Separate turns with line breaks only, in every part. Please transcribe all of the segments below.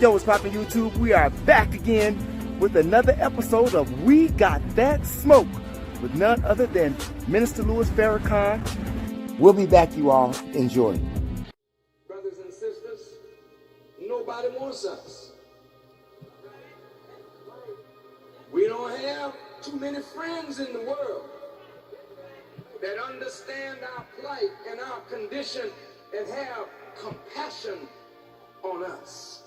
Yo, what's poppin' YouTube? We are back again with another episode of We Got That Smoke with none other than Minister Louis Farrakhan. We'll be back, you all. Enjoy.
Brothers and sisters, nobody wants us. We don't have too many friends in the world that understand our plight and our condition and have compassion on us.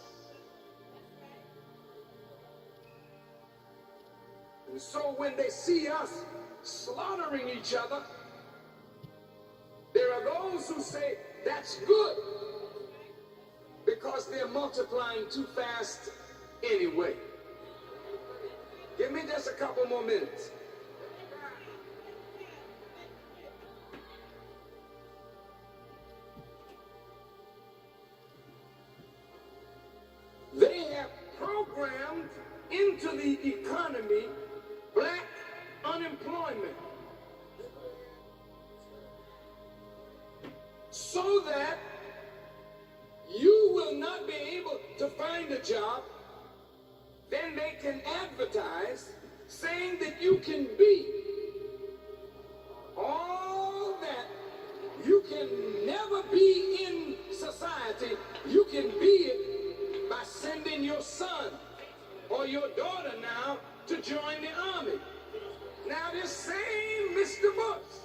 And so when they see us slaughtering each other, there are those who say that's good because they're multiplying too fast anyway. Give me just a couple more minutes. They have programmed into the economy black unemployment so that you will not be able to find a job. Then they can advertise saying that you can be all that you can never be in society. You can be it by sending your son or your daughter now to join the army. Now this same Mr. Bush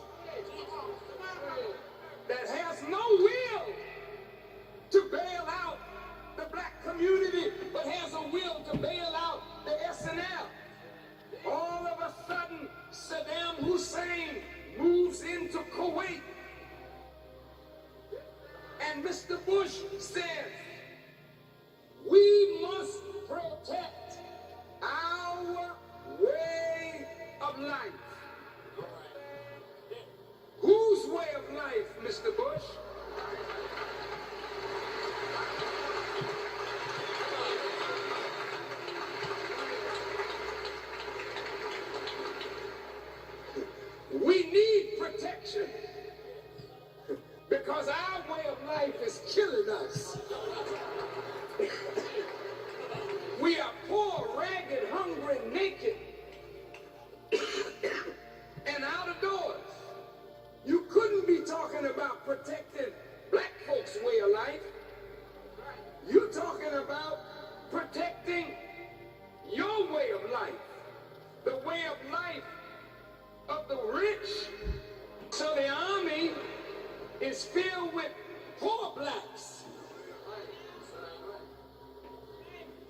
that has no will to bail out the black community, but has a will to bail out the SNL. All of a sudden, Saddam Hussein moves into Kuwait. And Mr. Bush says, we must protect our way of life. Whose way of life, Mr. Bush? We need protection because our way of life is killing us. We are poor, ragged, hungry, naked, and out of doors. You couldn't be talking about protecting black folks' way of life. You're talking about protecting your way of life, the way of life of the rich. So the army is filled with poor blacks,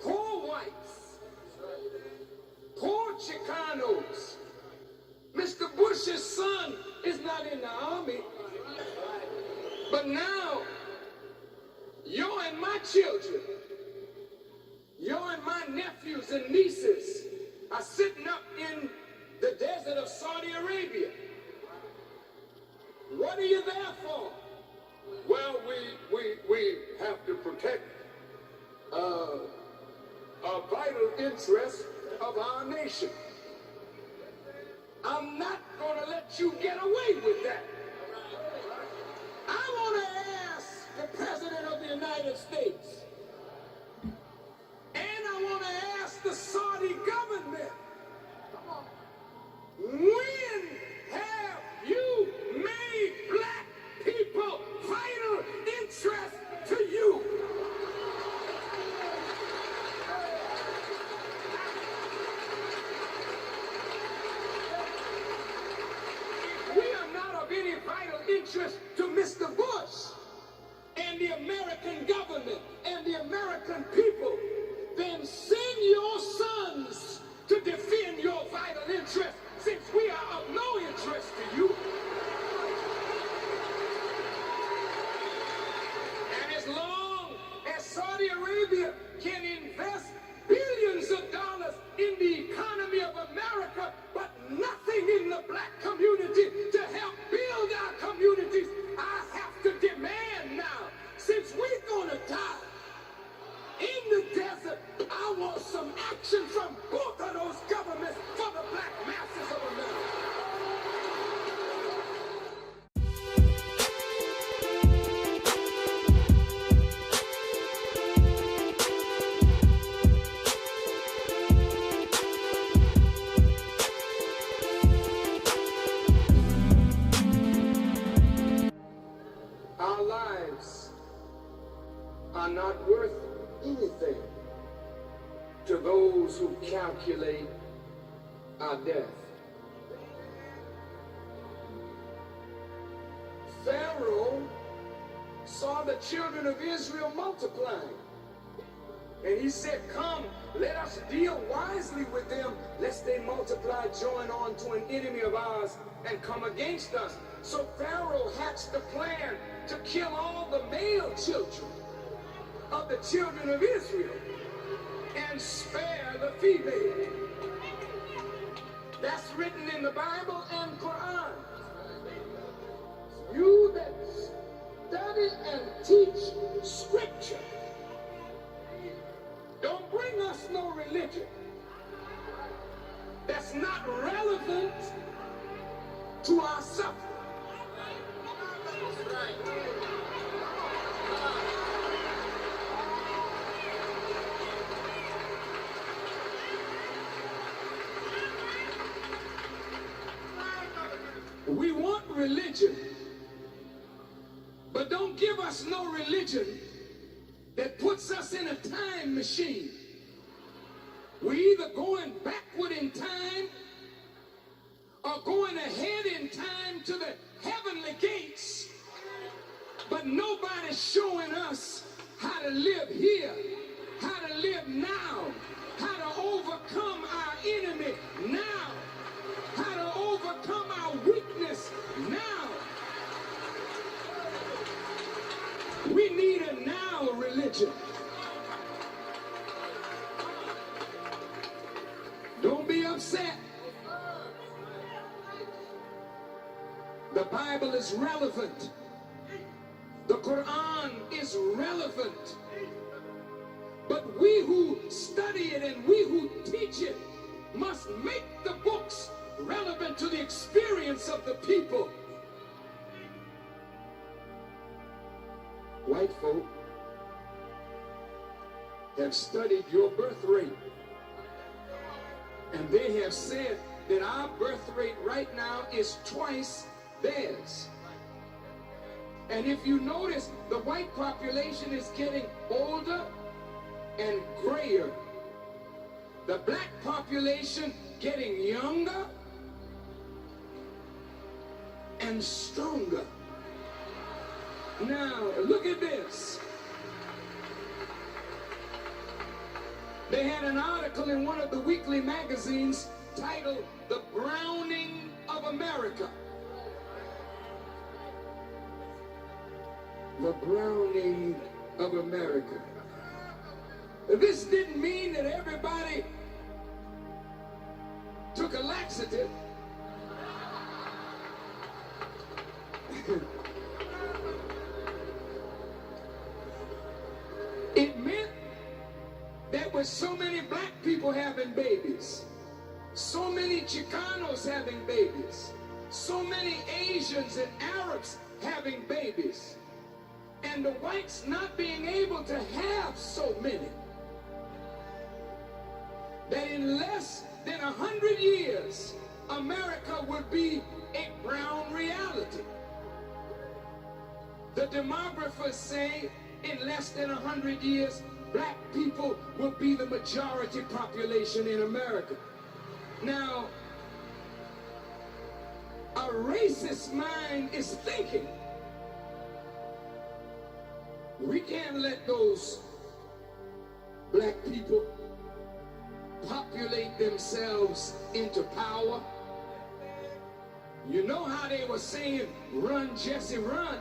poor whites, poor Chicanos. Mr. Bush's son is not in the army, but now you and my children, you and my nephews and nieces are sitting up in the desert of Saudi Arabia. What are you there for? Well, we have to protect a vital interest of our nation. I'm not going to let you get away with that. I want to ask the President of the United States, and I want to ask the Saudi government, when have you made black people vital interest to you? We are not of any vital interest to Mr. Bush and the American government and the American people. Then send your sons to defend your vital interest, since we are of no interest to you. And as long as Saudi Arabia can invest billions of dollars in the economy of America, but nothing in the black community to help build our communities, I have to demand now, since we're gonna die in calculate our death. Pharaoh saw the children of Israel multiplying. And he said, come, let us deal wisely with them, lest they multiply, join on to an enemy of ours, and come against us. So Pharaoh hatched a plan to kill all the male children of the children of Israel and spare the female. That's written in the Bible and Quran. You that study and teach scripture, don't bring us no religion that's not relevant to our suffering. We want religion, but don't give us no religion that puts us in a time machine. We're either going backward in time or going ahead in time to the heavenly gates, but nobody's showing us how to live here, how to live now, how to overcome our enemy now, how to overcome our weakness now. We need a now religion. Don't be upset. The Bible is relevant. The Quran is relevant. But we who study it and we who teach it must make the books relevant to the experience of the people. White folk have studied your birth rate, and they have said that our birth rate right now is twice theirs. And if you notice, the white population is getting older and grayer. The black population getting younger and stronger. Now, look at this. They had an article in one of the weekly magazines titled "The Browning of America." The browning of America. This didn't mean that everybody took a laxative. It meant that with so many black people having babies, so many Chicanos having babies, so many Asians and Arabs having babies, and the whites not being able to have so many, that in less than 100 years, America would be a brown reality. The demographers say in less than 100 years, black people will be the majority population in America. Now, a racist mind is thinking, we can't let those black people populate themselves into power. You know how they were saying, run, Jesse, run.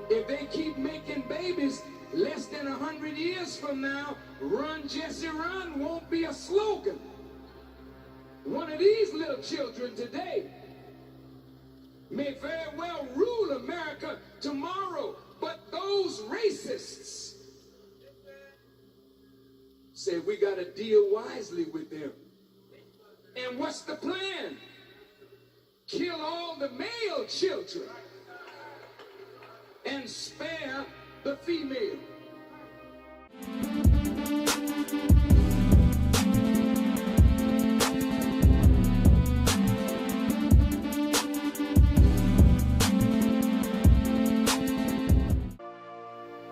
If they keep making babies, less than 100 years from now, run, Jesse, run won't be a slogan. One of these little children today may very well rule America tomorrow, but those racists say we got to deal wisely with them. And what's the plan? Kill all the male children and spare the female.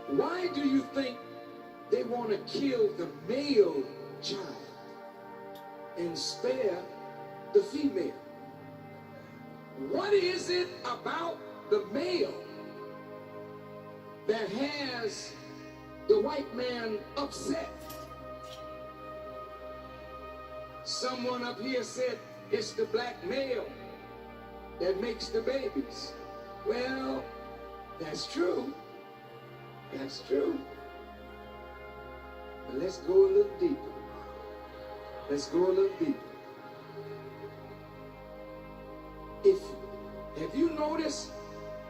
Why do you think they want to kill the male spare the female. What is it about the male that has the white man upset? Someone up here said it's the black male that makes the babies. Well, that's true. That's true. But let's go a little deeper. Let's go a little deeper. Have you noticed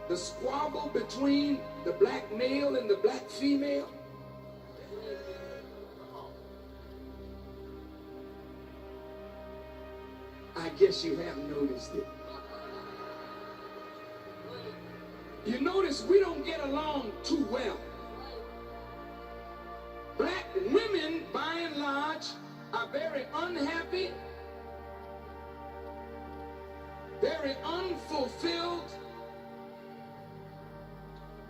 the squabble between the black male and the black female? I guess you have noticed it. You notice we don't get along too well. Black women, by and large, are very unhappy, very unfulfilled,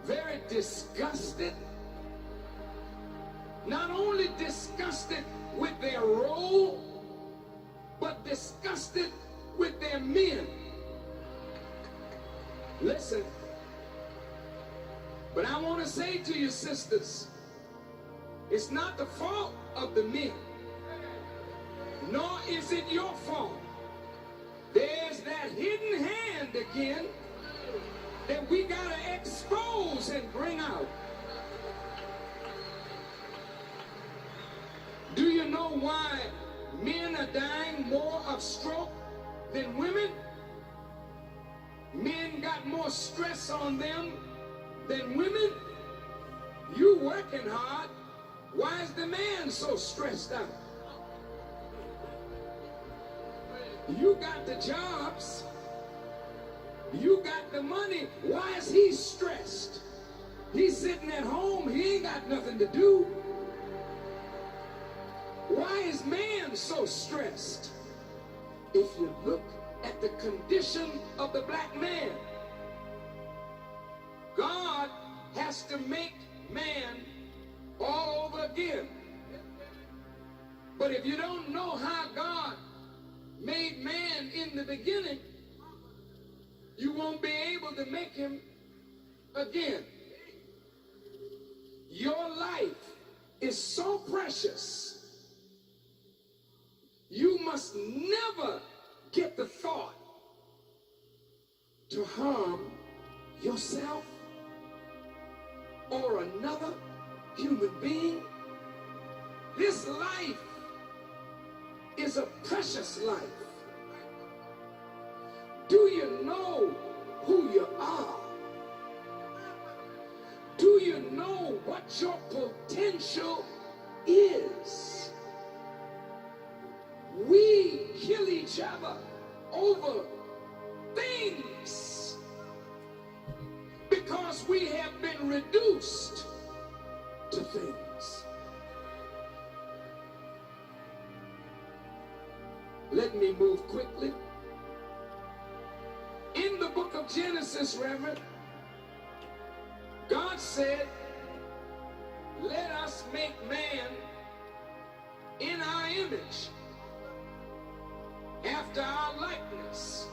very disgusted. Not only disgusted with their role, but disgusted with their men. Listen, but I want to say to you, sisters, it's not the fault of the men, nor is it your fault. There's that hidden hand again that we gotta expose and bring out. Do you know why men are dying more of stroke than women? Men got more stress on them than women. You working hard. Why is the man so stressed out? You got the jobs. You got the money. Why is he stressed? He's sitting at home. He ain't got nothing to do. Why is man so stressed? If you look at the condition of the black man, God has to make man all over again. But if you don't know how God made man in the beginning, you won't be able to make him again. Your life is so precious. You must never get the thought to harm yourself or another human being. This life is a precious life. Do you know who you are? Do you know what your potential is? We kill each other over things because we have been reduced to things. Let me move quickly. In the book of Genesis, Reverend, God said, let us make man in our image, after our likeness,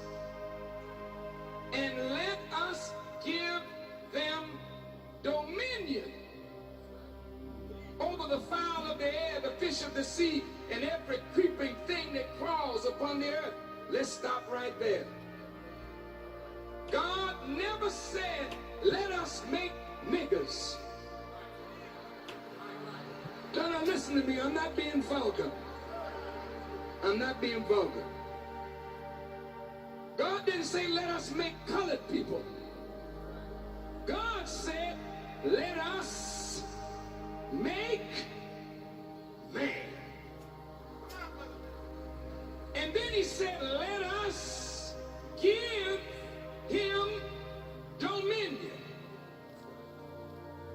and let us give them dominion over the fowl of the air, the fish of the sea, and every creeping thing that crawls upon the earth. Let's stop right there. God never said, let us make niggers. Don't listen to me. I'm not being vulgar. I'm not being vulgar. God didn't say, let us make colored people. God said, let us make man. And then he said, let us give him dominion.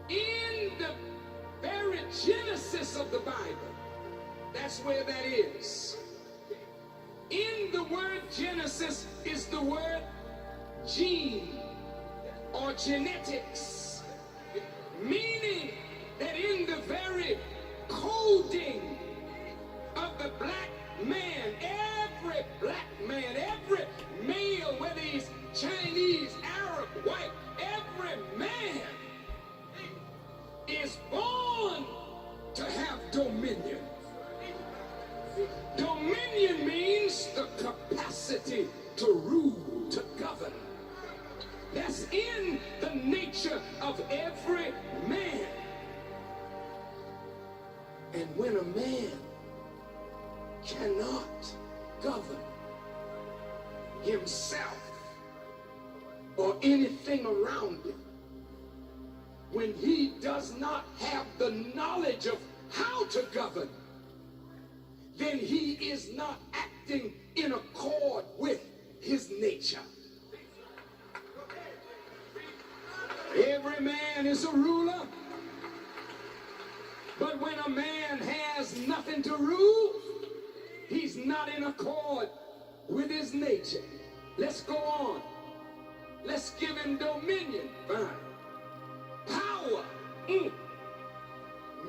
In the very genesis of the Bible, that's where that is. In the word Genesis is the word gene or genetics, meaning that in the very coding of the black man, every black man, every male, whether he's Chinese, Arab, white, every man is born to have dominion. Dominion means the capacity to rule, to govern. That's in the nature of every man. And when a man cannot govern himself or anything around him, when he does not have the knowledge of how to govern, then he is not acting in accord with his nature. Every man is a ruler, but when a man has nothing to rule, he's not in accord with his nature. Let's go on. Let's give him dominion. Fine. Power.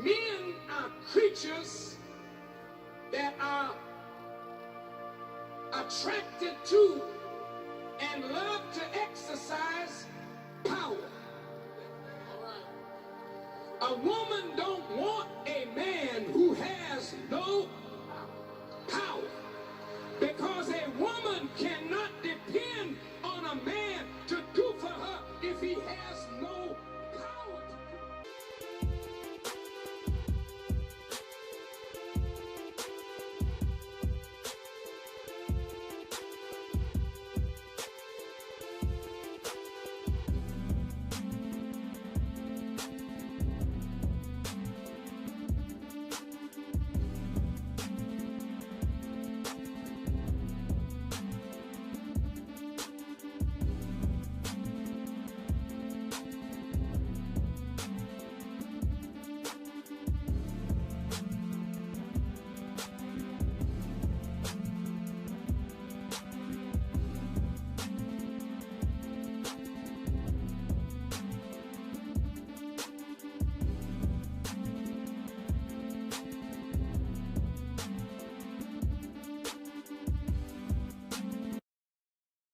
Men are creatures that are attracted to and love to exercise power. A woman don't want a man who has no